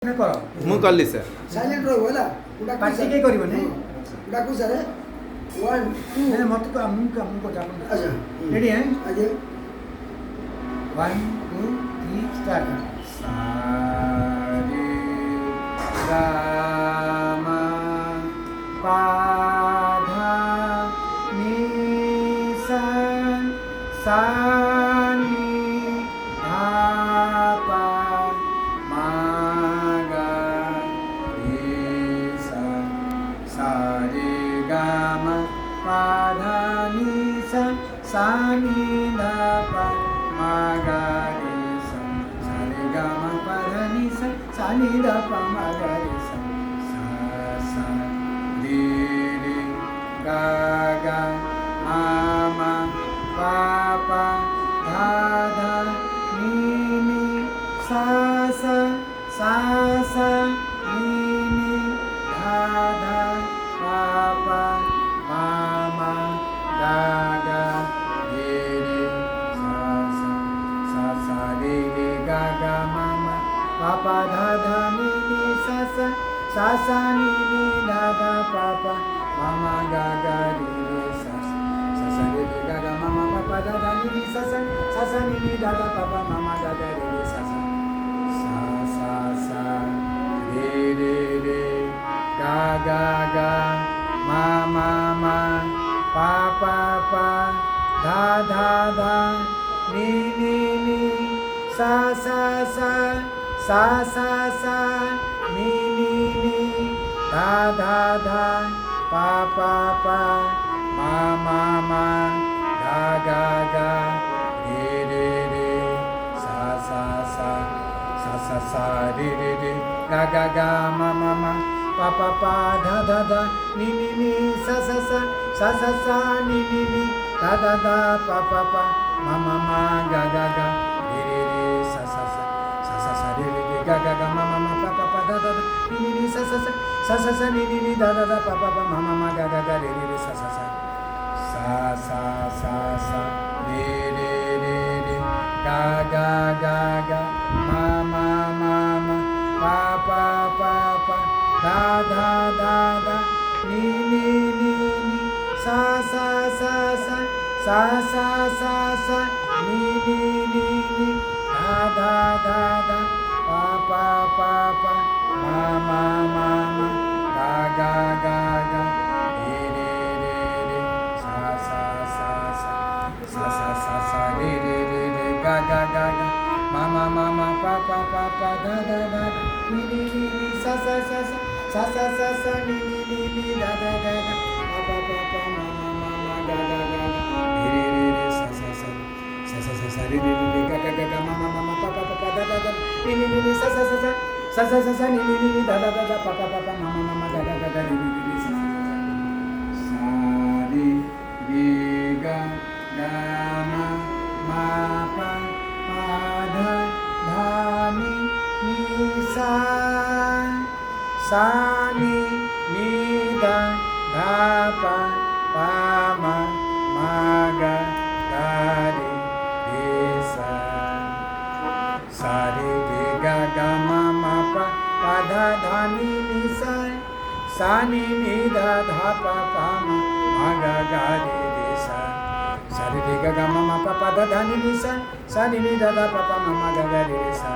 ମୁଁ କଲି sir. Silent ରହିବ ହେଲା। ପାଟି କେହି କରିବନି। ଡାକୁ ସାର୍ 1 2 ମତେ ତ ଆମକୁ ଡାକନ୍ତୁ। ଆଚ୍ଛା ରେଡି हैं ଆଜ୍ଞା 1 2 3 स्टार्ट सारे गामा पा धा नी सा सा नी धा पा मा गा रे सा सा रे गा मा पा धा नी सा सा नी धा पा मा गा रे सा सा रे गा मा पा धा नी सा सा नी धा पा मा गा रे सा सा सा रे रे गा गा मा मा पा पा धा धा नी नी सा सा सा सा नी नी धा धा पा पा मा मा गा गा रे रे सा सा सा रे रे गा गा मा मा पा पा धा धा नी नी सा सा नी नी धा धा पा पा मा मा गा गा रे रे सा सा रे रे गा गा मा मा पा पा धा धा नी नी सा सा नी नी धा धा पा पा मा मा गा गा रे रे सा सा रे रे रे गा गा गा मा मा मा पा पा पा धा धा धा नी नी नी सा सा नी नी नी धा धा धा पा पा पा मा मा मा गा गा गा रे रे रे सा सा रे रे रे गा गा गा मा मा मा पा पा पा धा धा धा नी नी नी सा सा नी नी नी धा धा धा पा पा पा मा मा मा गा गा गा रे रे रे सा रे रे रे गा गा गा मा मा मा पा पा पा धा धा धा नी नी नी सा नी नी नी धा धा धा पा पा पा मा मा मा गा गा गा रे रे रे सा रे रे रे रे गा गा गा गा मा मा मा मा पा पा पा पा धा धा धा धा नी नी नी नी सा नी नी नी नी धा धा धा धा पा पा पा पा मा मा मा मा गा गा गा गा रे रे रे रे सा रे रे रे रे गा गा गा गा मा मा मा मा पा पा पा पा धा धा धा नी नी नी नी सा नी नी नी नी धा धा धा धा पा पा पा पा मा मा मा मा गा गा गा रे रे रे सा रे रे रे गा गा गा मा मा मा मा पा पा पा धा धा धा नी नी नी नी सा नी नी नी नी धा धा धा धा पा पा पा पा मा मा मा मा गा गा गा रे रे रे सा रे रे गा गा मा मा पा पा धा धा नी नी सा नी नी धा धा पा पा मा मा गा गा रे रे सा रे रे गा गा मा मा पा पा धा धा नी नी सा नी नी धा धा पा पा मा गा गा रे रे सा रे रे गा गा मा मा पा पा धा धा नी नी सा नी नी धा धा पा पा मा गा गा रे रे सा